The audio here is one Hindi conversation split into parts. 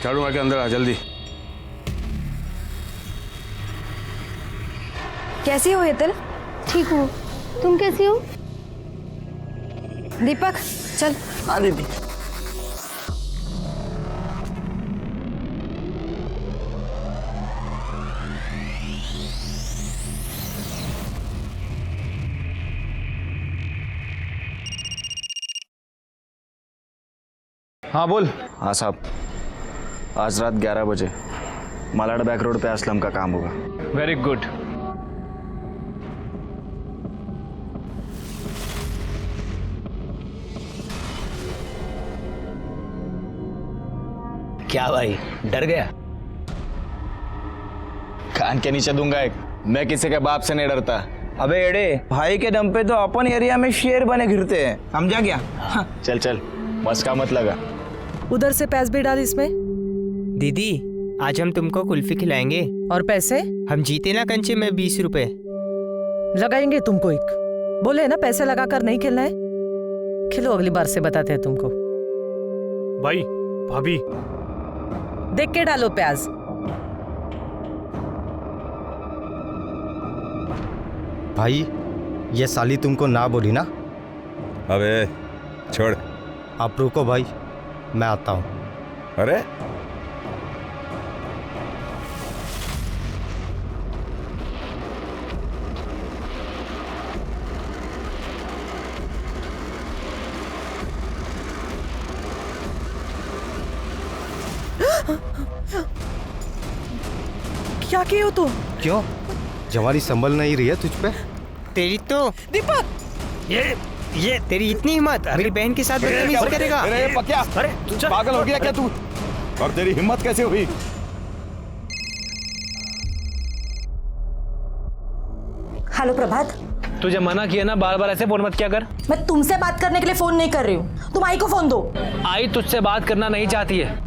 झाड़ू मार के अंदर आ जल्दी। कैसी हो हेतल? ठीक हूँ, तुम कैसी हो? दीपक चल। हाँ दीदी। हाँ बोल। हाँ साहब, आज रात 11 बजे मालाड बैक रोड पे असलम का काम होगा। Very good. क्या भाई, डर गया? कान के नीचे दूंगा एक। मैं किसी के बाप से नहीं डरता। अबे एड़े, भाई के दम पे तो अपन एरिया में शेर बने घिरते हैं, समझा क्या? चल चल, मस्का मत लगा। उधर से पैस भी डाल इसमें। दीदी, आज हम तुमको कुल्फी खिलाएंगे। और पैसे हम जीते ना कंचे में 20 रुपए। लगाएंगे तुमको एक। बोले ना पैसे लगाकर नहीं खेलना है। खिलो, अगली बार से बताते हैं तुमको। भाई भाभी देख के डालो प्याज। भाई, ये साली तुमको ना बोली ना? अबे छोड़। आप रुको भाई, मैं आता हूँ। अरे क्या किए हो तुम? क्यों? जवानी संभल नहीं रही है तुझ पे? तेरी तो दीपक, ये तेरी इतनी हिम्मत मेरी बहन के साथ बदतमीजी करेगा? अरे पक्या, अरे तू पागल हो गया क्या तू? और तेरी हिम्मत कैसे हुई? हेलो प्रभात। तुझे मना किया ना, बार बार ऐसे फोन मत किया कर। मैं तुमसे बात करने के लिए फोन नहीं कर रही हूँ, तुम आई को फोन दो। आई तुझसे बात करना नहीं चाहती है।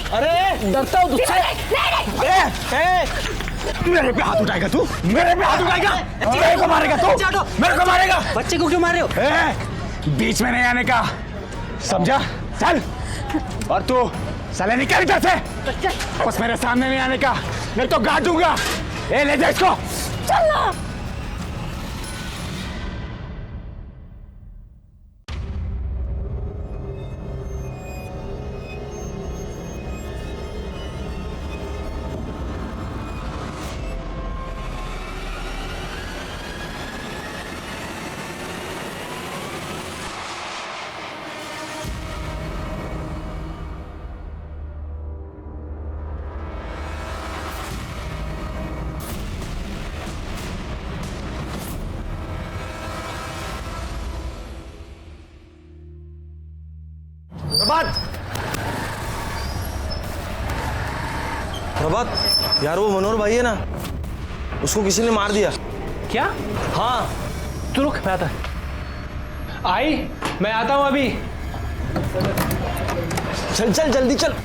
अरे डरता हूँ तुझसे। मेरे पे हाथ उठाएगा तू? मेरे पे हाथ उठाएगा? मेरे को मारेगा तू? मेरे को मारेगा? बच्चे को क्यों मार रहे हो? बीच में नहीं आने का, समझा? चल। और तू साले निकल इधर से, बस मेरे सामने नहीं आने का, नहीं तो गाड़ दूंगा। ए ले जा इसको। चल ना। प्रभात यार, वो मनोहर भाई है ना, उसको किसी ने मार दिया। क्या? हाँ। तू रुक, मैं आता। आई, मैं आता हूँ अभी। चल चल जल्दी चल।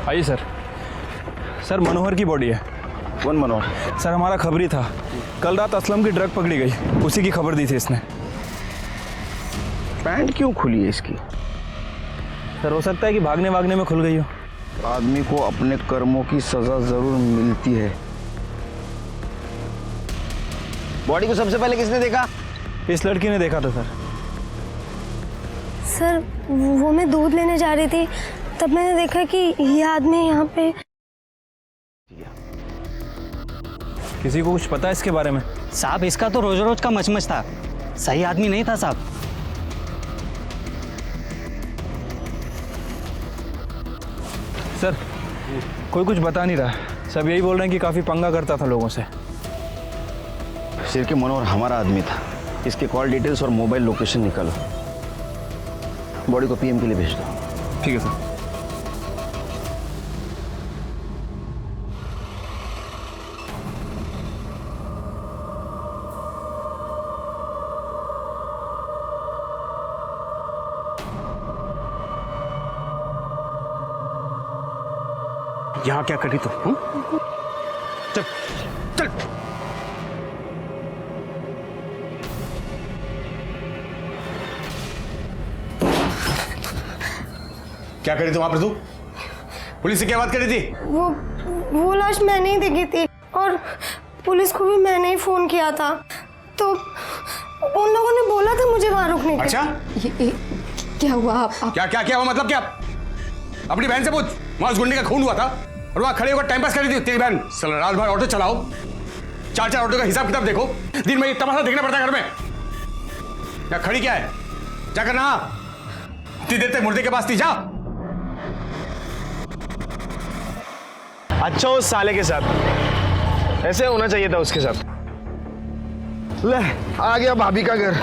आइए सर। सर मनोहर की बॉडी है। कौन मनोहर? सर हमारा खबरी था, कल रात असलम की ड्रग पकड़ी गई, उसी की खबर दी थी इसने। पैंट क्यों खुली है इसकी? सर हो सकता है कि भागने वागने में खुल गई हो। आदमी को अपने कर्मों की सजा जरूर मिलती है। बॉडी को सबसे पहले किसने देखा? इस लड़की ने देखा था सर। सर, वो मैं दूध लेने जा रही थी, तब मैंने देखा कि ये आदमी यहाँ पे। किसी को कुछ पता है इसके बारे में? साहब, इसका तो रोज रोज का मचमच था, सही आदमी नहीं था साहब। सर कोई कुछ बता नहीं रहा, सब यही बोल रहे हैं कि काफी पंगा करता था लोगों से। सिर के मनोहर हमारा आदमी था। इसके कॉल डिटेल्स और मोबाइल लोकेशन निकालो, बॉडी को पीएम के लिए भेज दो। ठीक है सर। यहाँ क्या करी तू? चल चल। क्या करी तू वहां पर? तू पुलिस से क्या बात करी थी? वो लाश मैंने ही देखी थी और पुलिस को भी मैंने ही फोन किया था, तो उन लोगों ने बोला था मुझे वहां रुकने के। अच्छा, क्या हुआ? आप क्या हुआ? मतलब क्या? अपनी बहन से पूछ। वहां उस गुंडे का खून हुआ था और वहां खड़े होकर टाइम पास कर रही थी तेरी बहन। साला रात भर ऑटो चलाओ, 4 ऑटो का हिसाब किताब देखो, दिन में ये तमाशा देखना पड़ता है घर में। क्या खड़ी क्या है? जाकर नहा। इतनी देर तक मुर्दे के पास थी, जा। अच्छा उस साले के साथ ऐसे होना चाहिए था उसके साथ। ले आ गया भाभी का घर।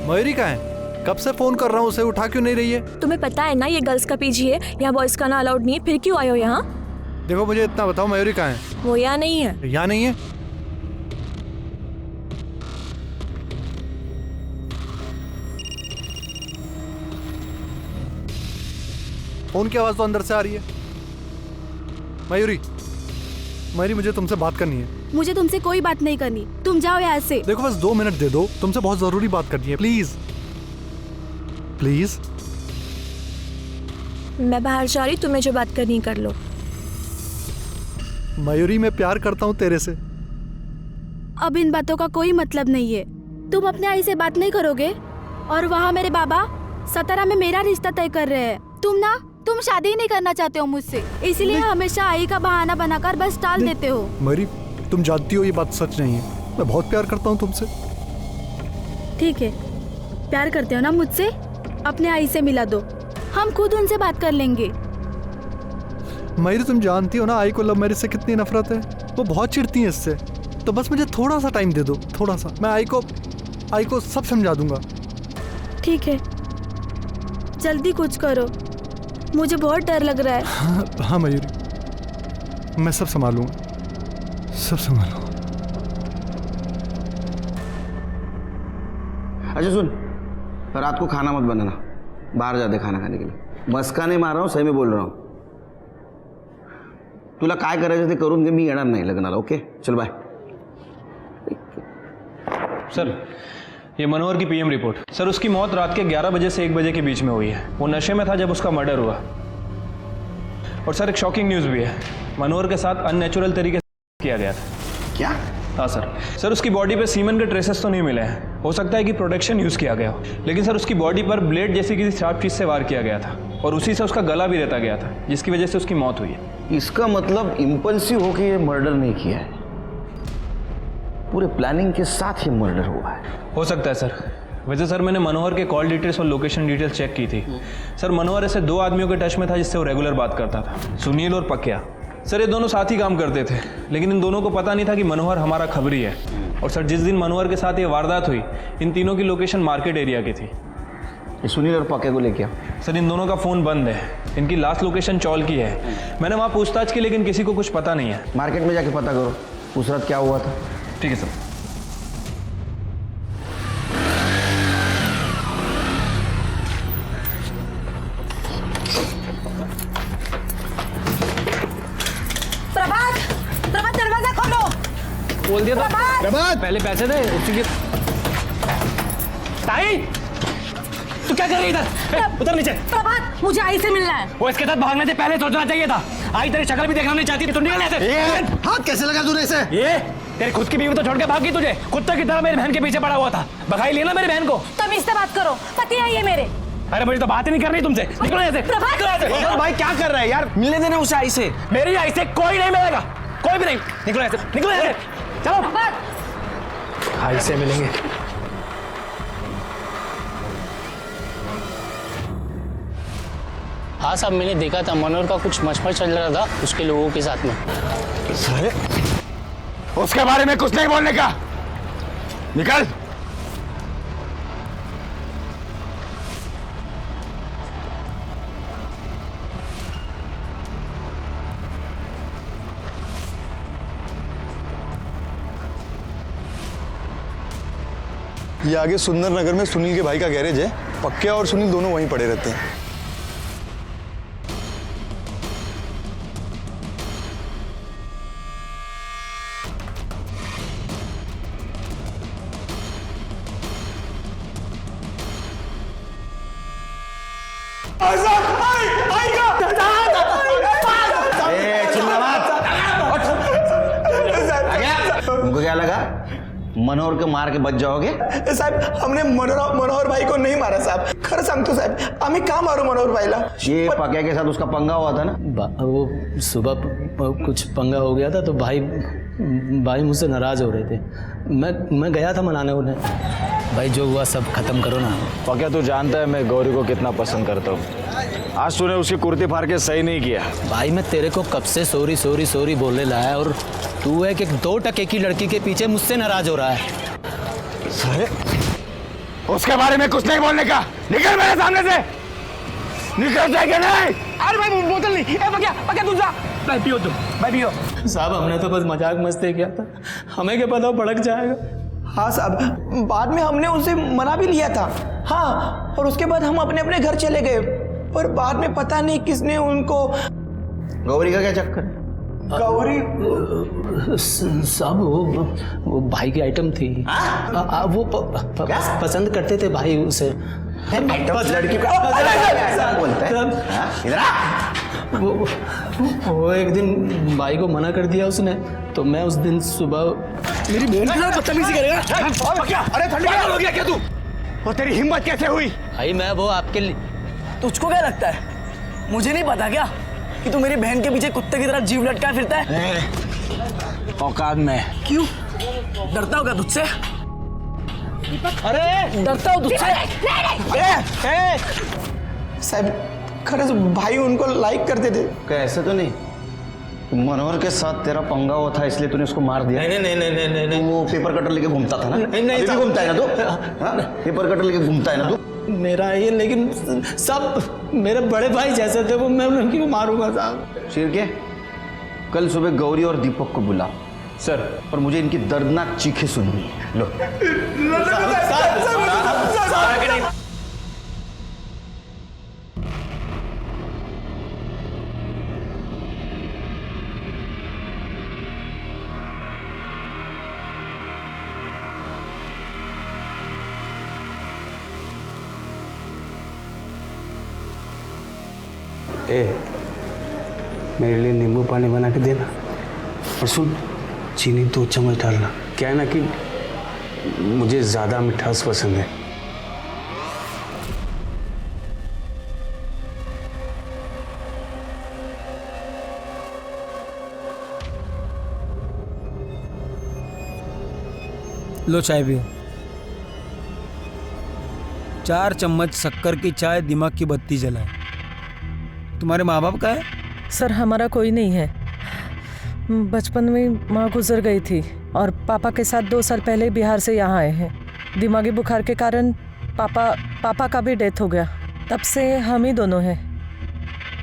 मयूरी कहाँ है? कब से फोन कर रहा हूँ, उसे उठा क्यों नहीं रही है? तुम्हें पता है ना ये गर्ल्स का पीजी है, यहाँ बॉयज का ना अलाउड नहीं है, फिर क्यों आए हो यहाँ? देखो मुझे इतना बताओ, मयूरी कहाँ है? वो यहाँ नहीं है। यहाँ नहीं है? फोन की आवाज तो अंदर से आ रही है। मयूरी, मयूरी मुझे तुमसे बात करनी है। मुझे तुमसे कोई बात नहीं करनी, तुम जाओ यहाँ से। देखो बस 2 मिनट दे दो, तुमसे बहुत जरूरी बात करनी है, प्लीज प्लीज। मैं बाहर जा रही, तुम्हें जो बात करनी कर लो। मयूरी मैं प्यार करता हूँ तेरे से। अब इन बातों का कोई मतलब नहीं है। तुम अपने आई से बात नहीं करोगे और वहाँ मेरे बाबा 17 में मेरा रिश्ता तय कर रहे हैं। तुम शादी ही नहीं करना चाहते हो मुझसे, इसीलिए हमेशा आई का बहाना बनाकर बस टाल देते हो। मयूरी तुम जानती हो ये बात सच नहीं है, मैं बहुत प्यार करता हूँ तुमसे। ठीक है, प्यार करते हो ना मुझसे, अपने आई से मिला दो, हम खुद उनसे बात कर लेंगे। मयूरी तुम जानती हो ना आई को लव मैरिज से कितनी नफरत है, वो बहुत चिढ़ती है इससे। तो बस मुझे थोड़ा सा टाइम दे दो, थोड़ा सा, मैं आई को सब समझा दूंगा। ठीक है, जल्दी कुछ करो, मुझे बहुत डर लग रहा है। हाँ मयूरी, मैं सब संभालूंगा, सब संभालूंगा। अच्छा सुन, रात को खाना मत बनाना, बाहर जाते खाना खाने के लिए। मस्का नहीं मार रहा हूँ, सही में बोल रहा हूँ। तुला काय करायचं ते करून घे, मी येणार नाही लग्नाला। ओके चल बाय। सर ये मनोहर की पीएम रिपोर्ट। सर उसकी मौत रात के 11 बजे से 1 बजे के बीच में हुई है। वो नशे में था जब उसका मर्डर हुआ। और सर एक शॉकिंग न्यूज़ भी है, मनोहर के साथ अननेचुरल तरीके से किया गया था। क्या? हाँ सर उसकी बॉडी पे सीमेंट के ट्रेसेस तो नहीं मिले हैं, हो सकता है कि प्रोटेक्शन यूज़ किया गया हो, लेकिन सर उसकी बॉडी पर ब्लेड जैसी किसी शार्प चीज़ से वार किया गया था और उसी से उसका गला भी रहता गया था, जिसकी वजह से उसकी मौत हुई है। इसका मतलब इम्पल्सिव होकर ये मर्डर नहीं किया है, पूरे प्लानिंग के साथ ये मर्डर हुआ है। हो सकता है सर। वैसे सर मैंने मनोहर के कॉल डिटेल्स और लोकेशन डिटेल्स चेक की थी। सर मनोहर ऐसे 2 आदमियों के टच में था जिससे वो रेगुलर बात करता था, सुनील और पक्या। सर ये दोनों साथ ही काम करते थे, लेकिन इन दोनों को पता नहीं था कि मनोहर हमारा खबरी है। और सर जिस दिन मनोहर के साथ ये वारदात हुई, इन तीनों की लोकेशन मार्केट एरिया की थी। ये सुनील और पक्के को लेके आओ। सर इन दोनों का फ़ोन बंद है, इनकी लास्ट लोकेशन चौल की है। मैंने वहाँ पूछताछ की, लेकिन किसी को कुछ पता नहीं है। मार्केट में जाके पता करो उस रात क्या हुआ था। ठीक है सर। प्रभात दरवाजा खोलो। बोल दिया था प्रभात! पहले पैसे दे उसके। ताई तू क्या कर रही इधर? उतर नीचे। प्रभात मुझे आई से मिलना है। वो इसके साथ भागने से पहले सोचना चाहिए था। आई तेरी शक्ल भी देखना नहीं चाहती थी, तू निकल ऐसे। हाथ कैसे लगा तूने इसे? ये तेरी खुद की बीवी तो छोड़ के भागी, तुझे कुत्ते की तरह मेरी बहन के पीछे पड़ा हुआ था। भगाई लेना मेरी बहन को। तुम इससे बात करो, पति है ये मेरे। अरे मुझे तो बात ही नहीं करनी तुमसे, निकलो ऐसे। प्रभात! भाई क्या कर रहा है यार, मिलने देना उसे आई से। मेरी आई से कोई नहीं मिलेगा, कोई भी नहीं। निकलो ऐसे, निकलो ऐसे, चलो। आई से मिलेंगे। हाँ साहब, मैंने देखा था मनोहर का कुछ मचमच चल रहा था उसके लोगों के साथ में। उसके बारे में कुछ नहीं बोलने का, निकल। ये आगे सुंदर नगर में सुनील के भाई का गैरेज है। पक्या और सुनील दोनों वहीं पड़े रहते हैं। तुमको क्या लगा मनोहर के मार के बच जाओगे? साहेब हमने मनोहर भाई को नहीं मारा साहब, खरं सांगतो साहेब, आम्ही का मारू मनोहर भाईला? ये पक्या के साथ उसका पंगा हुआ था ना? वो सुबह कुछ पंगा हो गया था तो भाई मुझसे नाराज हो रहे थे। मैं गया था मनाने उन्हें। भाई जो हुआ सब खत्म करो ना। पक्या तू जानता है मैं गौरी को कितना पसंद करता हूँ। आज तूने उसकी कुर्ती फाड़ के सही नहीं किया। भाई मैं तेरे को कब से सॉरी सॉरी सॉरी बोलने लाया और तू एक 2% की लड़की के पीछे मुझसे नाराज हो रहा है। सारे उसके बारे में कुछ नहीं बोलने का। निकल मेरे सामने से, निकल जाएगा नहीं। अरे भाई बोतल नहीं। पक्या तू जा। भाई पियो तुम, भाई पियो। साहब हमने तो बस मजाक मस्ती किया था, हमें क्या पता भड़क जाएगा। हाँ साहब, बाद में हमने उनसे मना भी लिया था। हाँ, और उसके बाद हम अपने अपने घर चले गए, पर बाद में पता नहीं किसने उनको। गौरी का क्या चक्कर? गौरी साहब वो भाई की आइटम थी। वो पसंद करते थे भाई उसे। लड़की का बोलता है इधर आ। वो एक दिन भाई को मना कर दिया उसने, तो मैं उस दिन सुबह मेरी बहन के साथ बदतमीजी करेगा। अरे पागल हो गया क्या तू? और तेरी हिम्मत कैसे हुई? भाई मैं वो आपके लिए। तुझको क्या लगता है, मुझे नहीं पता क्या कि तू मेरी बहन के पीछे कुत्ते की तरह जीव लटका फिरता है? औकात में। क्यों डरता होगा तुझसे? अरे डरता हो तुझसे? साहब खरंच भाई उनको लाइक करते थे। क्या ऐसा तो नहीं मनोहर के साथ तेरा पंगा हुआ था इसलिए तूने उसको मार दिया? नहीं। वो पेपर कटर लेके घूमता था ना? नहीं घूमता है ना तू? पेपर कटर लेके घूमता है ना तू? मेरा ये, लेकिन सब मेरे बड़े भाई जैसे थे वो, मैं उनकी को मारूंगा साहब। शेर के कल सुबह गौरी और दीपक को बुला सर। और मुझे इनकी दर्दनाक चीखें सुननी है। लो मेरे लिए नींबू पानी बना के देना। और सुन, चीनी 2 चम्मच डालना। क्या है ना कि मुझे ज़्यादा मिठास पसंद है। लो चाय पियो। 4 चम्मच शक्कर की चाय दिमाग की बत्ती जलाए। तुम्हारे माँ बाप का है? सर हमारा कोई नहीं है। बचपन में माँ गुजर गई थी और पापा के साथ 2 साल पहले बिहार से यहाँ आए हैं। दिमागी बुखार के कारण पापा का भी डेथ हो गया। तब से हम ही दोनों हैं।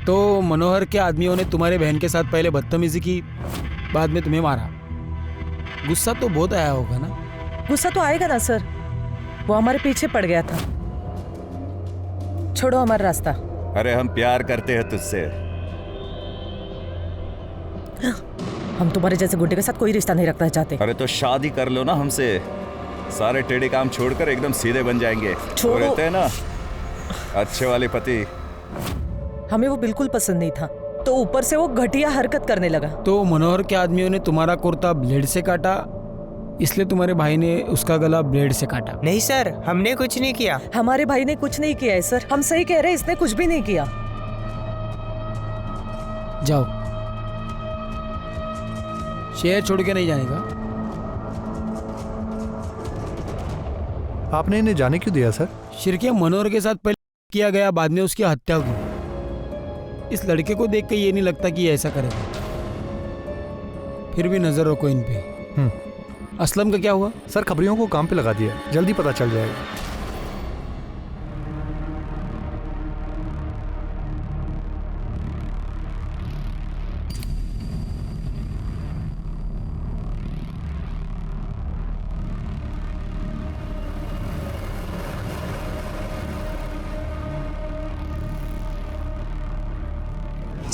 तो मनोहर के आदमियों ने तुम्हारे बहन के साथ पहले बदतमीजी की, बाद में तुम्हें मारा। गुस्सा तो बहुत आया होगा ना? गुस्सा तो आएगा ना सर, वो हमारे पीछे पड़ गया था। छोड़ो हमारा रास्ता। अरे हम प्यार करते हैं तुझसे। हम तुम्हारे जैसे गुंडे के साथ कोई रिश्ता नहीं रखना चाहते। अरे तो शादी कर लो ना हमसे, सारे टेढ़े काम छोड़कर एकदम सीधे बन जाएंगे। वो रहते हैं ना अच्छे वाले पति। हमें वो बिल्कुल पसंद नहीं था, तो ऊपर से वो घटिया हरकत करने लगा। तो मनोहर के आदमियों ने तुम्हारा कुर्ता ब्लेड से काटा, इसलिए तुम्हारे भाई ने उसका गला ब्लेड से काटा। नहीं सर, हमने कुछ नहीं किया। हमारे भाई ने कुछ नहीं किया है सर, हम सही कह रहे हैं, इसने कुछ भी नहीं किया। जाओ, शहर छोड़ के नहीं जाने का। आपने इन्हें जाने क्यों दिया सर? शिरकिया मनोहर के साथ पहले किया गया, बाद में उसकी हत्या की। इस लड़के को देख के ये नहीं लगता कि ये ऐसा करेगा। फिर भी नजर रखो इन पे। असलम का क्या हुआ? सर खबरियों को काम पे लगा दिया, जल्दी पता चल जाएगा।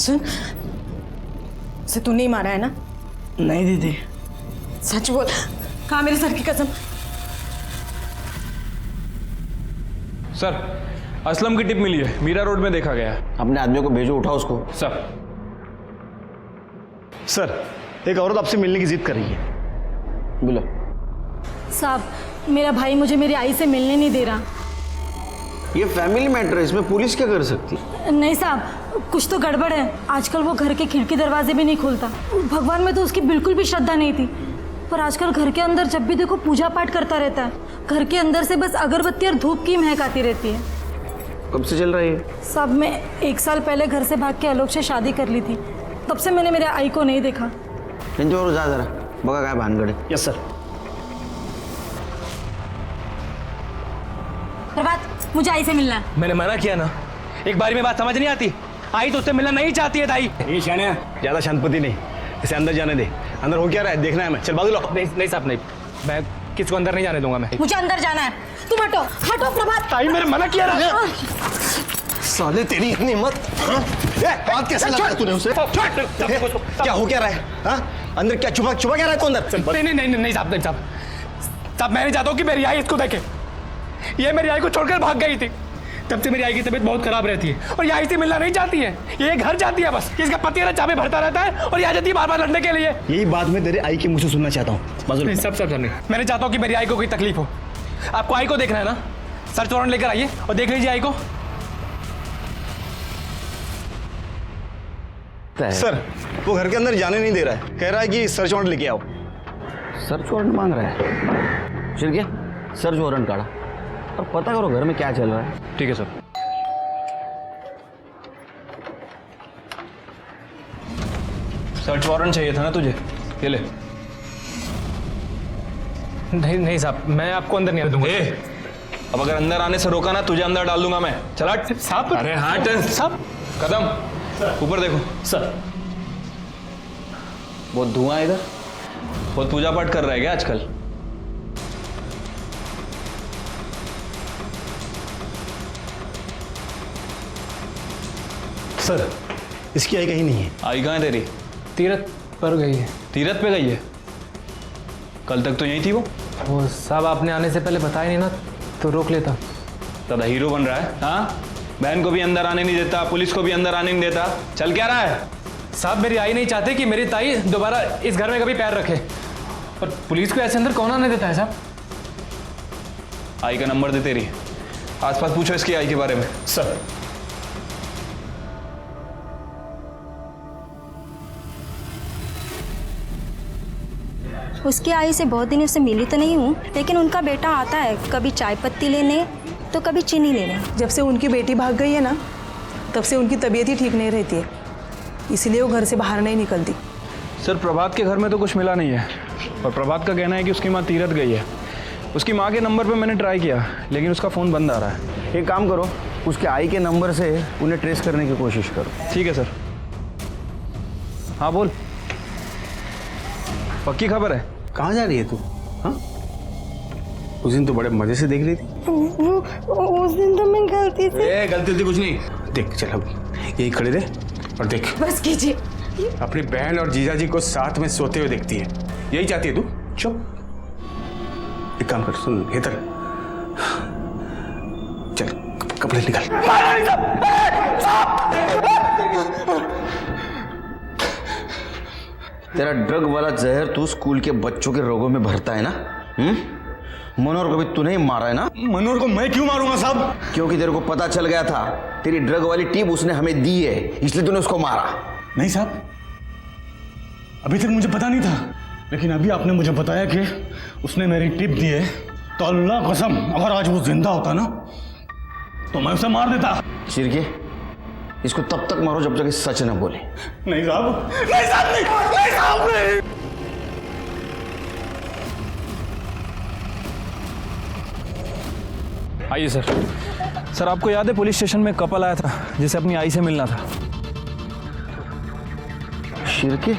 सुन, उसे तू नहीं मारा है ना? नहीं दीदी। सच बोल, कहाँ मेरे सर की कसम। सर असलम की टिप मिली है, मीरा रोड में देखा गया है। अपने आदमियों को भेजो, उठाओ उसको। सर एक औरत आपसे मिलने की जिद कर रही है। बोलो। साहब, मेरा भाई मुझे मेरी आई से मिलने नहीं दे रहा। ये फैमिली मैटर है, इसमें पुलिस क्या कर सकती है? नहीं साहब, कुछ तो गड़बड़ है। आजकल वो घर के खिड़की दरवाजे भी नहीं खोलता। भगवान में तो उसकी बिल्कुल भी श्रद्धा नहीं थी, पर आजकल घर के अंदर जब भी देखो पूजा पाठ करता रहता है। घर के अंदर से बस अगरबत्ती और धूप की महक आती रहती है। कब से चल रहा है ये? साहब, मैं 1 साल पहले घर से भाग के आलोक से शादी कर ली थी, तब से मैंने मेरे आई को नहीं देखा। और जा जरा, बगा काय भानगड़े। Yes sir. प्रभात, मुझे आई से मिलना है। मैंने मना किया ना, एक बारी में बात समझ नहीं आती। आई तो उससे मिलना नहीं चाहती है ताई। ये शाने ज्यादा शांतपति नहीं, इसे अंदर जाने दे। अंदर हो क्या रहा है देखना है हमें। चल बाजू लो। नहीं साहब, नहीं, मैं किसको अंदर नहीं जाने दूंगा। मैं मुझे अंदर जाना है। तुम हटो, हटो प्रभात। ताई मैंने मना किया ना। साले तेरी इतनी हिम्मत, बात कैसे लगा तूने उसे? क्या हो क्या रहा है? हाँ? अंदर क्या छुपा क्या रहा है तू अंदर? नहीं साहब, मैं नहीं चाहता हूँ कि मेरी आई इसको देखे। ये मेरी आई को छोड़कर भाग गई थी, तब से मेरी आई की तबीयत बहुत खराब रहती है और ये आई से मिलना नहीं चाहती है। ये घर जाती है बस, इसका पति ना चाबे भरता रहता है और यहाँ जाती है बार-बार लड़ने के लिए। यही बात मैं तेरे आई के मुंह से सुनना चाहता हूँ। नहीं सब नहीं, मैं नहीं चाहता हूँ कि मेरी आई को कोई तकलीफ हो। आपको आई को देखना है ना, सर्च वारंट लेकर आइए और देख लीजिए आई को। सर वो घर के अंदर जाने नहीं दे रहा है, कह रहा है कि सर्च वारंट लेके आओ। सर्च वारंट मांग रहा है? फिर क्या, सर्च वारंट काढ़ा और पता करो घर में क्या चल रहा है। ठीक है सर। सर्च वारंट चाहिए था ना तुझे, ये ले। नहीं साहब, मैं आपको अंदर नहीं आने दूंगा। अब अगर अंदर आने से रोका ना, तुझे अंदर डाल दूंगा मैं। चला साहब। अरे हाँ साहब, कदम ऊपर देखो। सर बहुत धुआं है इधर। बहुत पूजा पाठ कर रहा है क्या आजकल? सर इसकी आई कहीं नहीं है। आई कहाँ है तेरी? तीरथ पर गई है। तीरथ पे गई है? कल तक तो यहीं थी वो। साहब आपने आने से पहले बताया नहीं ना, तो रोक लेता। दादा हीरो बन रहा है। हाँ, बहन को भी अंदर आने नहीं देता, पुलिस को भी अंदर आने नहीं देता। चल क्या रहा है? साहब मेरी आई नहीं चाहती कि मेरी ताई दोबारा इस घर में कभी पैर रखे, और पुलिस को ऐसे अंदर कौन आने देता है साहब? आई का नंबर दे तेरी, आसपास पूछो इसकी आई के बारे में। सर उसकी आई से बहुत दिनों से मिली तो नहीं हूँ, लेकिन उनका बेटा आता है कभी चाय पत्ती लेने तो कभी चीनी लेने। जब से उनकी बेटी भाग गई है ना, तब से उनकी तबीयत ही ठीक नहीं रहती है, इसलिए वो घर से बाहर नहीं निकलती। सर प्रभात के घर में तो कुछ मिला नहीं है, और प्रभात का कहना है कि उसकी माँ तीरथ गई है। उसकी माँ के नंबर पे मैंने ट्राई किया, लेकिन उसका फ़ोन बंद आ रहा है। एक काम करो, उसके आई के नंबर से उन्हें ट्रेस करने की कोशिश करो। ठीक है सर। हाँ बोल, पक्की खबर है? कहाँ जा रही है तू? हाँ, उस दिन तो बड़े मजे से देख रही थी। उस दिन तो मैं गलती से। गलती कुछ नहीं, देख चल अब यही खड़े रहे और देख। बस कीजिए। अपनी बहन और जीजा जी को साथ में सोते हुए देखती है, यही चाहती है तू? चुप, एक काम कर, सुन इधर चल, कपड़े निकाल। तेरा ड्रग वाला जहर तू स्कूल के बच्चों के रोगों में भरता है ना? मनोहर को भी तूने ही मारा है ना? मनोहर को मैं क्यों मारूंगा साहब? क्योंकि तेरे को पता चल गया था तेरी ड्रग वाली टिप उसने हमें दी है, इसलिए तूने उसको मारा। नहीं साहब, अभी तक मुझे पता नहीं था, लेकिन अभी आपने मुझे बताया कि उसने मेरी टिप दी है, तो अल्लाह कसम अगर आज वो जिंदा होता ना तो मैं उसे मार देता। शिरके, इसको तब तक मारो जब तक ये सच न बोले। नहीं साहब, नहीं साहब, नहीं साहब, नहीं। आइए सर। सर आपको याद है पुलिस स्टेशन में कपल आया था जिसे अपनी आई से मिलना था? शिरके,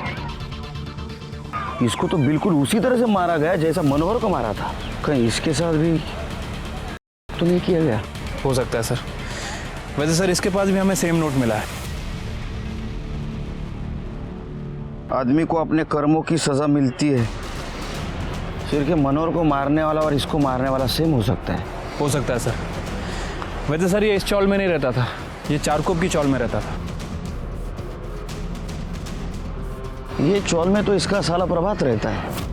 इसको तो बिल्कुल उसी तरह से मारा गया जैसा मनोहर को मारा था। कहीं इसके साथ भी तो नहीं किया गया? हो सकता है सर। वैसे सर इसके पास भी हमें सेम नोट मिला है। आदमी को अपने कर्मों की सजा मिलती है। सिर के मनोहर को मारने वाला और इसको मारने वाला सेम हो सकता है। हो सकता है सर। वैसे सर ये इस चौल में नहीं रहता था, ये चारकोप की चौल में रहता था। ये चौल में तो इसका साला प्रभात रहता है।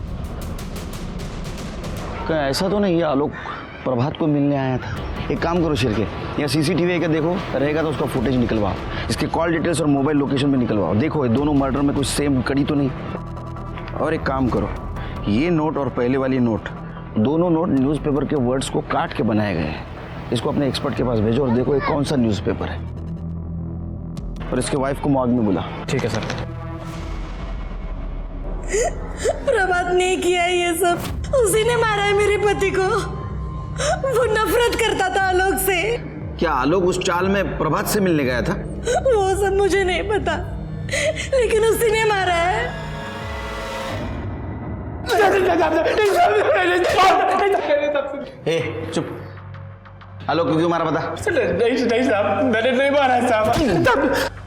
क्या ऐसा तो नहीं ये आलोक प्रभात को मिलने आया था? एक काम करो शिरके, या सीसीटीवी का देखो, रहेगा तो उसका फुटेज निकलवाओ, इसके कॉल डिटेल्स और मोबाइल लोकेशन भी निकलवाओ। देखो ये दोनों मर्डर में कुछ सेम कड़ी तो नहीं। और एक काम करो, ये नोट और पहले वाली नोट, दोनों नोट न्यूज़पेपर के वर्ड्स को काट के बनाए गए हैं। इसको अपने एक्सपर्ट के पास भेजो और देखो ये कौन सा न्यूज़पेपर है। और इसके वाइफ को मॉर्ग में बुला। ठीक है सर। प्रभात ने किया है ये सब, उसी ने मारा है मेरे पति को। वो नफरत करता था आलोक से। क्या आलोक उस चाल में प्रभात से मिलने गया था? वो सब मुझे नहीं पता, लेकिन उसी ने मारा है। ए, चुप। आलोक को क्यों मारा बता? नहीं साहब, मैंने नहीं मारा साहब।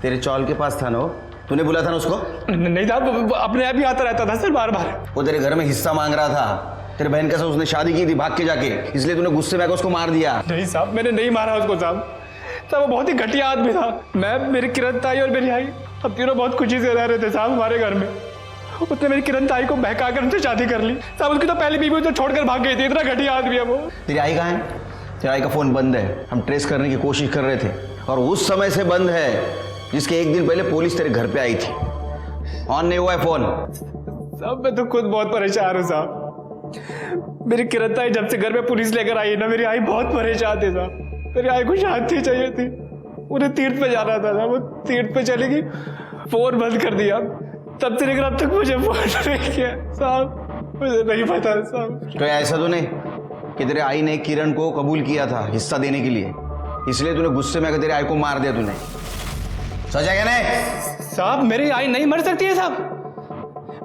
तेरे चौल के पास था ना वो? तूने बोला था ना उसको? नहीं साहब, अपने आप ही आता रहता था सर, बार बार। वो तेरे घर में हिस्सा मांग रहा था। तेरे बहन के साथ उसने शादी की थी भाग के जाके, इसलिए तूने गुस्से में आकर उसको मार दिया। नहीं साहब, मैंने नहीं मारा उसको साहब। वो बहुत ही घटिया आदमी था। मैं, मेरी किरण ताई और मेरी आई, हम तीनों बहुत खुशी से रह रहे थे साहब हमारे घर में। उसने मेरी किरण ताई को बहका कर उनसे शादी कर ली साहब। उसकी तो पहली बीवी तो छोड़कर भाग गई थी। इतना घटिया आदमी है वो। तेरी आई कहाँ है? तेरी आई का फोन बंद है। हम ट्रेस करने की कोशिश कर रहे थे और उस समय से बंद है जिसके एक दिन पहले पुलिस तेरे घर पे आई थी। ऑन नहीं हुआ है फोन। साहब मैं तो खुद बहुत परेशान हूँ साहब। मेरी किरण ताई जब से घर में पुलिस लेकर आई है ना, मेरी आई बहुत परेशान थी साहब। मेरी आई को शांति चाहिए थी। उन्हें तीर्थ पे जाना था साहब, वो तीर्थ पे चली गई, फोन बंद कर दिया। तब से लेकर अब तक मुझे फोन नहीं किया साहब। मुझे नहीं पता साहब। तो ऐसा तो नहीं कि तेरे आई ने किरण को कबूल किया था हिस्सा देने के लिए, इसलिए तूने गुस्से में आकर तेरे आई को मार दिया तूने? सच है क्या? नहीं साहब, मेरी आई नहीं मर सकती है साहब।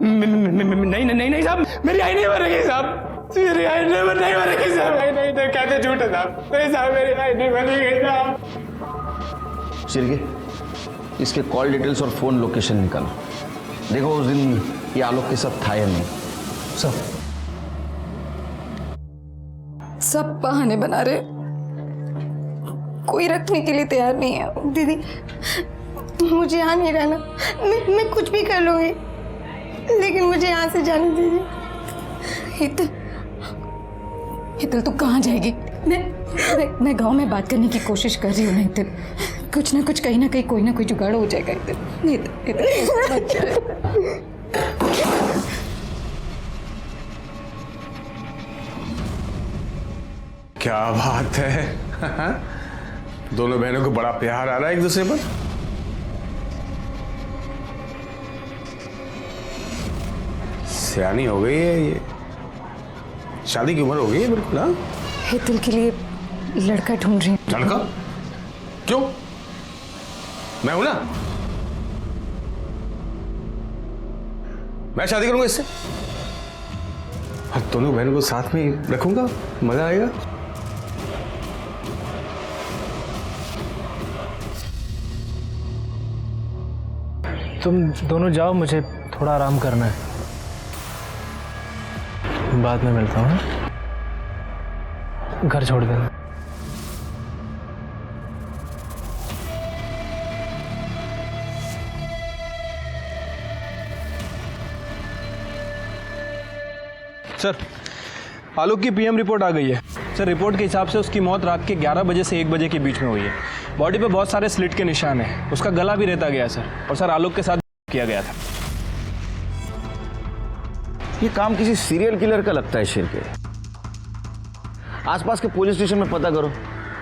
नहीं नहीं नहीं साहब, मेरी आई नहीं मरेगी साहब। मेरी आई नहीं मरेगी साहब। नहीं कहते झूठ है साहब। नहीं साहब, मेरी आई नहीं मरेगी साहब। शिरके, इसके कॉल डिटेल्स और फोन लोकेशन निकालो। देखो उस दिन ये आलोक के साथ था या नहीं। सब बहाने बना रहे, कोई रखने के लिए तैयार नहीं है। दीदी मुझे यहाँ नहीं रहना, मैं कुछ भी कर लूँगी, लेकिन मुझे यहाँ से जाने दीजिए। हितल तू कहाँ जाएगी? मैं गांव में बात करने की कोशिश कर रही हूँ ना हितल। कुछ ना कुछ कहीं ना कहीं कोई ना कोई जुगाड़ हो जाएगा हितल। क्या बात है। दोनों बहनों को बड़ा प्यार आ रहा है एक दूसरे पर। सियानी हो गई है ये, शादी की उम्र हो गई है बिल्कुल। हाँ, हितल के लिए लड़का ढूंढ रही हूँ। लड़का? क्यों? मैं हूं ना, मैं शादी करूंगा इससे और दोनों बहनों को साथ में रखूंगा, मजा आएगा। तुम दोनों जाओ, मुझे थोड़ा आराम करना है, बाद में मिलता हूँ। घर छोड़ देना। सर, आलोक की पीएम रिपोर्ट आ गई है। सर, रिपोर्ट के हिसाब से उसकी मौत रात के 11 बजे से 1 बजे के बीच में हुई है। बॉडी पे बहुत सारे स्लिट के निशान हैं। उसका गला भी रेता गया सर, और सर आलोक के साथ किया गया था। ये काम किसी सीरियल किलर का लगता है शिर के। आसपास के पुलिस स्टेशन में पता करो,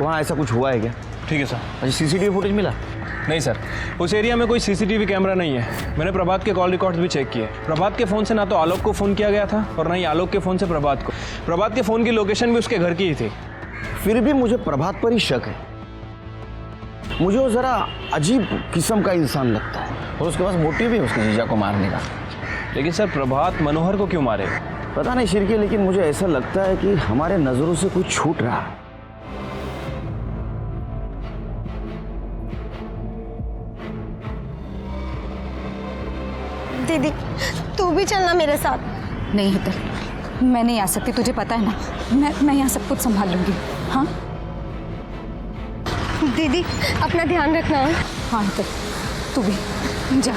वहाँ ऐसा कुछ हुआ है क्या? ठीक है सर। अच्छा, सीसीटीवी फुटेज मिला? नहीं सर, उस एरिया में कोई सीसीटीवी कैमरा नहीं है। मैंने प्रभात के कॉल रिकॉर्ड्स भी चेक किए। प्रभात के फ़ोन से ना तो आलोक को फ़ोन किया गया था और ना ही आलोक के फ़ोन से प्रभात को। प्रभात के फ़ोन की लोकेशन भी उसके घर की ही थी। फिर भी मुझे प्रभात पर ही शक है। मुझे वो ज़रा अजीब किस्म का इंसान लगता है और उसके पास मोटिव भी है उसके जीजा को मारने का। लेकिन सर, प्रभात मनोहर को क्यों मारे? पता नहीं शिरके, लेकिन मुझे ऐसा लगता है कि हमारे नज़रों से कुछ छूट रहा है। दीदी तू भी चलना मेरे साथ। नहीं हेतल, मैं नहीं आ सकती, तुझे पता है ना। मैं यहाँ सब कुछ संभाल लूंगी। हाँ दीदी अपना ध्यान रखना। हाँ हेतल तू भी जा।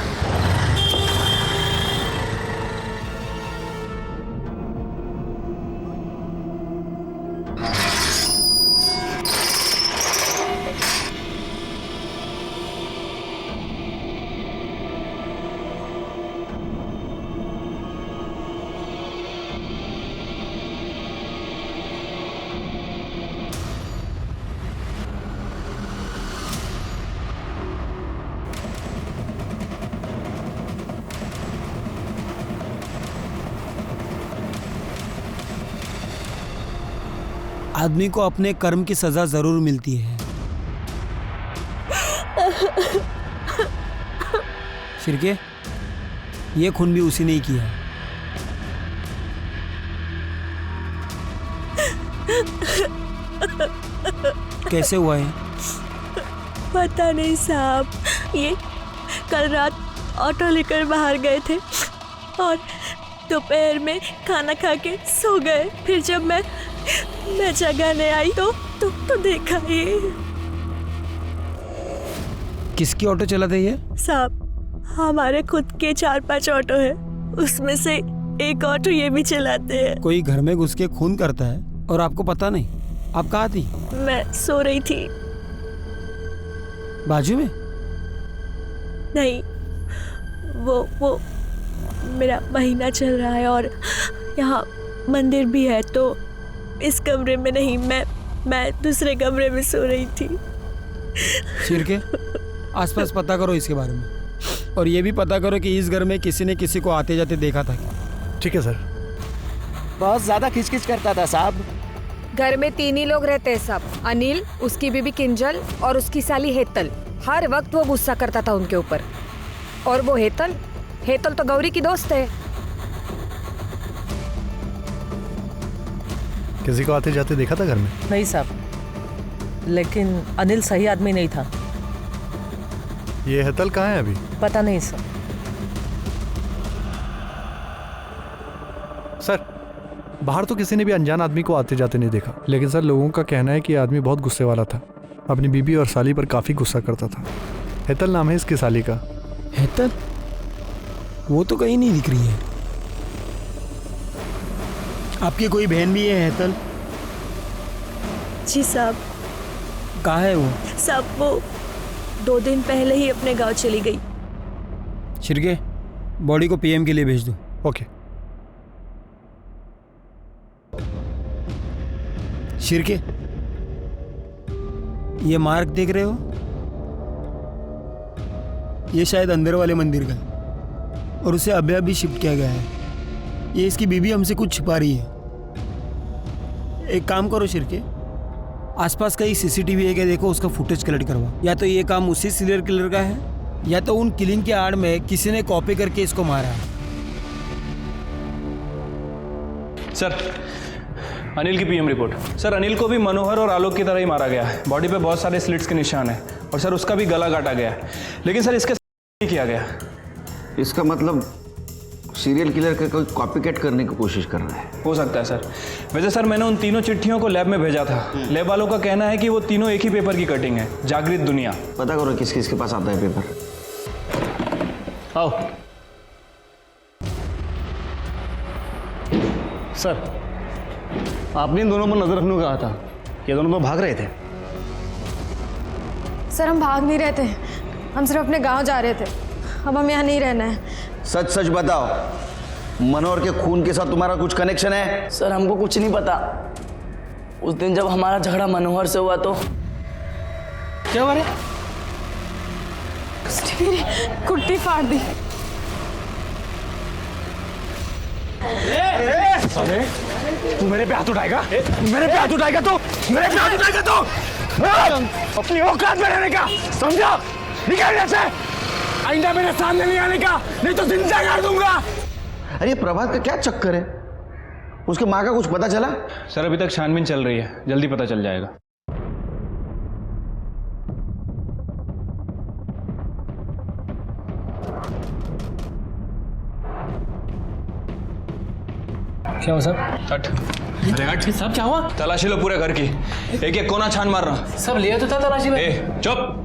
आदमी को अपने कर्म की सजा जरूर मिलती है। शिरके, ये खून भी उसी ने ही किया। कैसे हुआ है? पता नहीं साहब, ये कल रात ऑटो लेकर बाहर गए थे और दोपहर में खाना खा के सो गए। फिर जब मैं जगाने आई तो देखा ये। किसकी ऑटो चलाते ये? साहब हमारे खुद के 4-5 ऑटो है, उसमें से एक ऑटो ये भी चलाते हैं। कोई घर में घुस के खून करता है और आपको पता नहीं? आप कहाँ थी? मैं सो रही थी। बाजू में? नहीं, वो मेरा महीना चल रहा है और यहाँ मंदिर भी है, तो इस कमरे में नहीं, मैं दूसरे कमरे में सो रही थी। शिरके, आसपास पता करो इसके बारे में और ये भी पता करो कि इस घर में किसी ने किसी को आते जाते देखा था क्या? ठीक है सर। बहुत ज्यादा खिचखिच करता था साहब। घर में 3 ही लोग रहते हैं सब, अनिल, उसकी बीबी किंजल और उसकी साली हेतल। हर वक्त वो गुस्सा करता था उनके ऊपर। और वो हेतल तो गौरी की दोस्त है। किसी को आते जाते देखा था घर में? नहीं साहब, लेकिन अनिल सही आदमी नहीं था। ये हेतल कहाँ है अभी? पता नहीं सर। सर, बाहर तो किसी ने भी अनजान आदमी को आते जाते नहीं देखा, लेकिन सर लोगों का कहना है कि ये आदमी बहुत गुस्से वाला था। अपनी बीबी और साली पर काफ़ी गुस्सा करता था। हेतल नाम है इसकी साली का। हेतल? वो तो कहीं नहीं दिख रही है। आपकी कोई बहन भी है हेतल? जी साहब। कहाँ है वो? साहब वो 2 दिन पहले ही अपने गांव चली गई। शिरके, बॉडी को पीएम के लिए भेज दो। ओके। शिरके, ये मार्क देख रहे हो? ये शायद अंदर वाले मंदिर का है और उसे अभी शिफ्ट किया गया है। ये इसकी बीबी हमसे कुछ छिपा रही है। एक काम करो शिरके, आसपास कहीं सीसीटीवी है क्या देखो, उसका फुटेज कलेक्ट करवा। या तो ये काम उसी सीरियल किलर का है या तो उन किलिंग के आड़ में किसी ने कॉपी करके इसको मारा है। सर, अनिल की पीएम रिपोर्ट। सर, अनिल को भी मनोहर और आलोक की तरह ही मारा गया है। बॉडी पे बहुत सारे स्लिट्स के निशान हैं और सर उसका भी गला काटा गया है, लेकिन सर इसके नहीं किया गया। इसका मतलब सीरियल किलर का कोई कॉपी कैट करने की कोशिश कर रहा है। हो सकता है सर। वैसे सर मैंने उन तीनों चिट्ठियों को लैब में भेजा था। लैब वालों का कहना है कि वो तीनों एक ही पेपर की कटिंग है, जागृत दुनिया। पता करो किस किस के पास आता है पेपर। आओ सर, आपने इन दोनों पर नजर रखने को कहा था। ये दोनों तो भाग रहे थे। सर हम भाग नहीं रहे थे, हम सिर्फ अपने गांव जा रहे थे। अब हम यहाँ नहीं रहना है। सच सच बताओ, मनोहर के खून के साथ तुम्हारा कुछ कनेक्शन है? सर हमको कुछ नहीं पता। उस दिन जब हमारा झगड़ा मनोहर से हुआ तो क्या हुआ रे? उसने मेरी कुर्ती फाड़ दी। साले, तू मेरे पे हाथ उठाएगा? मेरे पे हाथ उठाएगा तो? मेरे पे हाथ उठाएगा तो? अपनी औकात में रहने का समझा? निकल यहाँ से। आइंदा मेरे सामने नहीं आने का, नहीं तो जिंदा कर दूंगा। अरे प्रभात का क्या चक्कर है? उसके माँ का कुछ पता चला? सर अभी तक छानबीन चल रही है, जल्दी पता चल जाएगा। क्या हुआ साहब? हट। अरे हट साहब, क्या हुआ? तलाशी लो पूरे घर की, एक एक कोना छान मारना। सब लिया तो था तलाशी में। ए चुप।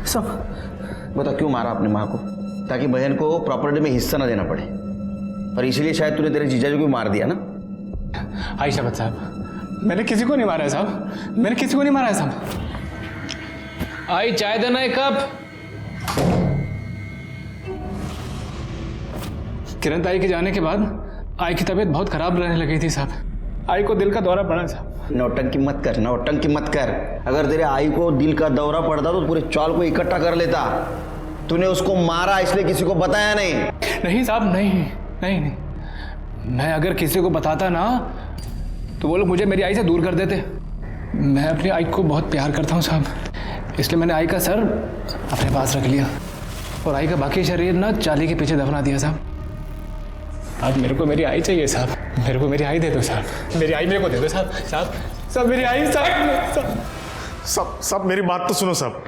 सब बता क्यों मारा अपनी माँ को? ताकि बहन को प्रॉपर्टी में हिस्सा ना देना पड़े, और इसीलिए शायद तूने तेरे जीजाजी को मार दिया ना? आयशा भट्ट साहब, मैंने किसी को नहीं मारा है साहब, मैंने किसी को नहीं मारा है साहब। आई चाय देना एक कप। किरण ताई के जाने के बाद आई की तबीयत बहुत खराब रहने लगी थी साहब। आई को दिल का दौरा पड़ा साहब। नौटंकी मत कर, नौटंकी मत कर। अगर तेरे आई को दिल का दौरा पड़ता तो पूरे चौल को इकट्ठा कर लेता। तूने उसको मारा इसलिए किसी को बताया नहीं? नहीं साहब, नहीं नहीं नहीं। मैं अगर किसी को बताता ना तो वो लोग मुझे मेरी आई से दूर कर देते। मैं अपनी आई को बहुत प्यार करता हूँ साहब, इसलिए मैंने आई का सर अपने पास रख लिया और आई का बाकी शरीर ना चाली के पीछे दफना दिया साहब। आज मेरे को मेरी आई चाहिए साहब, मेरे को मेरी आई दे दो साहब, मेरी आई मेरे को दे दो साहब। साहब साहब मेरी आई साहब। सब मेरी बात तो सुनो साहब,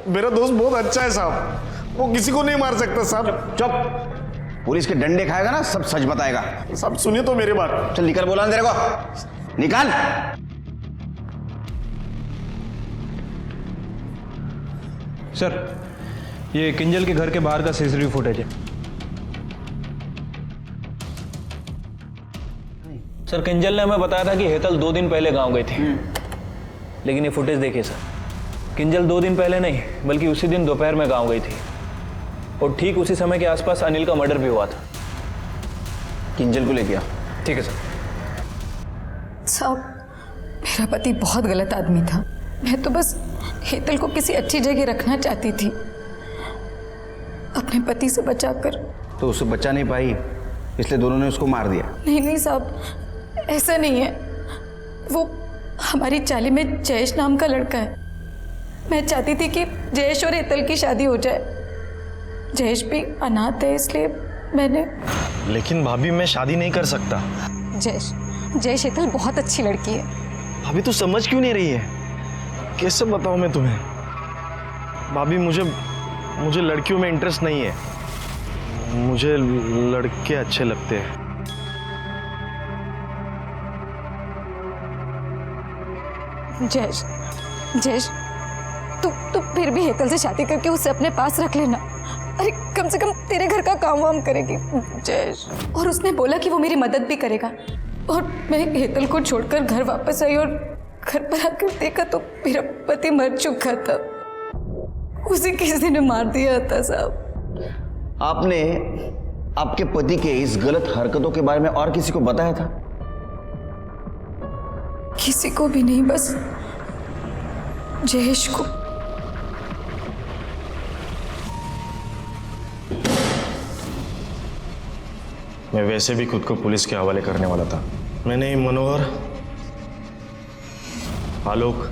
मेरा दोस्त बहुत अच्छा है साहब, वो किसी को नहीं मार सकता साहब। चुप। पुलिस के डंडे खाएगा ना सब सच बताएगा। सब सुनिए तो मेरी बात। चल निकल, बोला ना तेरे को, निकाल। सर ये किंजल के घर के बाहर का सीसीटीवी फुटेज है। सर किंजल ने हमें बताया था कि हेतल 2 दिन पहले गांव गई थी, लेकिन ये फुटेज देखिए सर, किंजल 2 दिन पहले नहीं बल्कि उसी दिन दोपहर में गांव गई थी और ठीक उसी समय के आसपास अनिल का मर्डर भी हुआ था। किंजल को लेके आ। ठीक है सर। साहब मेरा पति बहुत गलत आदमी था, मैं तो बस हेतल को किसी अच्छी जगह रखना चाहती थी अपने पति से बचाकर। तो उससे बचा नहीं पाई इसलिए दोनों ने उसको मार दिया? नहीं नहीं साहब, ऐसा नहीं है। वो हमारी चाली में जयेश नाम का लड़का है। मैं चाहती थी कि जयेश और हेतल की शादी हो जाए। जयेश भी अनाथ है इसलिए मैंने। लेकिन भाभी मैं शादी नहीं कर सकता। जयेश हेतल बहुत अच्छी लड़की है। भाभी तू समझ क्यों नहीं रही है? कैसे बताऊं मैं तुम्हें? भाभी मुझे लड़कियों में इंटरेस्ट नहीं है, मुझे लड़के अच्छे लगते हैं। जयेश तू फिर भी हेतल से शादी करके उसे अपने पास रख लेना। अरे कम से कम तेरे घर का काम वाम करेगी जयेश। और उसने बोला कि वो मेरी मदद भी करेगा। और मैं हेतल को छोड़कर घर वापस आई और घर पर आकर देखा तो मेरा पति मर चुका था। उसे किसी ने मार दिया था साहब। आपने आपके पति के इस गलत हरकतों के बारे में और किसी को बताया था? किसी को भी नहीं, बस जयेश को। मैं वैसे भी खुद को पुलिस के हवाले करने वाला था। मैंने मनोहर, आलोक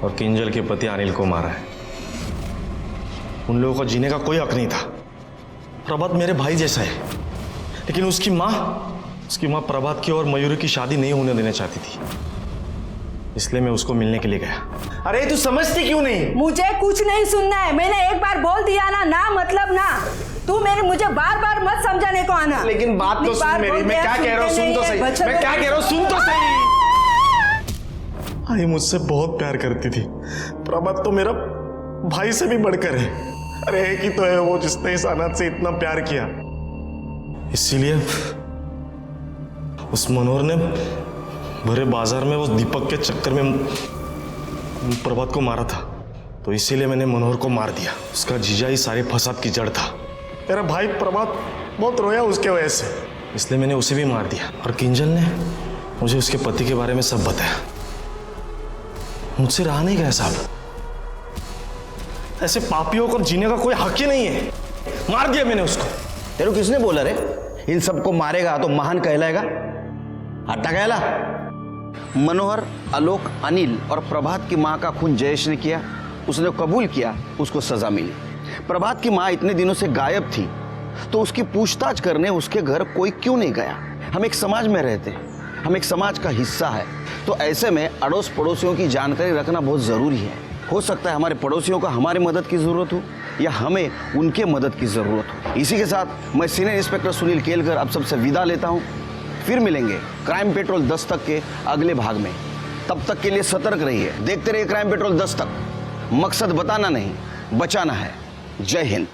और किंजल के पति अनिल को मारा है। उन लोगों को जीने का कोई हक नहीं था। प्रभात मेरे भाई जैसा है, लेकिन उसकी माँ प्रभात की और मयूरी की शादी नहीं होने देना चाहती थी, इसलिए मैं उसको मिलने के लिए गया। अरे तू समझती क्यों नहीं? मुझे कुछ नहीं सुनना है, मैंने एक बार बोल दिया ना मतलब ना। तू मुझे बार बार मत समझाने को आना। लेकिन बात तो सुन मेरी, मैं क्या कह रहा हूँ सुन तो सही, मैं क्या कह रहा हूँ सुन तो सही। आई मुझसे बहुत प्यार करती थी। प्रभात तो मेरा भाई से भी बढ़कर है। अरे एक ही तो है वो जिसने इस अनाथ से इतना प्यार किया। इसीलिए उस मनोहर ने भरे बाजार में वो दीपक के चक्कर में प्रभात को मारा था, तो इसीलिए मैंने मनोहर को मार दिया। उसका जीजा ही सारे फसाद की जड़ था। मेरा भाई प्रभात बहुत रोया उसके वजह से, इसलिए मैंने उसे भी मार दिया। और किंजल ने मुझे उसके पति के बारे में सब बताया। मुझसे रहा नहीं गया साहब। ऐसे पापियों को जीने का कोई हक ही नहीं है। मार दिया मैंने उसको। तेरे किसने बोला रे? इन सबको मारेगा तो महान कहलाएगा, हट्टा कहला। मनोहर, आलोक, अनिल और प्रभात की माँ का खून जयेश ने किया, उसने कबूल किया, उसको सजा मिली। प्रभात की माँ इतने दिनों से गायब थी, तो उसकी पूछताछ करने उसके घर कोई क्यों नहीं गया? हम एक समाज में रहते हैं, हम एक समाज का हिस्सा है, तो ऐसे में अड़ोस पड़ोसियों की जानकारी रखना बहुत ज़रूरी है। हो सकता है हमारे पड़ोसियों को हमारी मदद की ज़रूरत हो या हमें उनके मदद की ज़रूरत हो। इसी के साथ मैं सीनियर इंस्पेक्टर सुनील केलकर अब सबसे विदा लेता हूँ। फिर मिलेंगे क्राइम पेट्रोल दस्तक के अगले भाग में। तब तक के लिए सतर्क रहिए, देखते रहिए क्राइम पेट्रोल दस्तक। मकसद बताना नहीं, बचाना है। जय हिंद।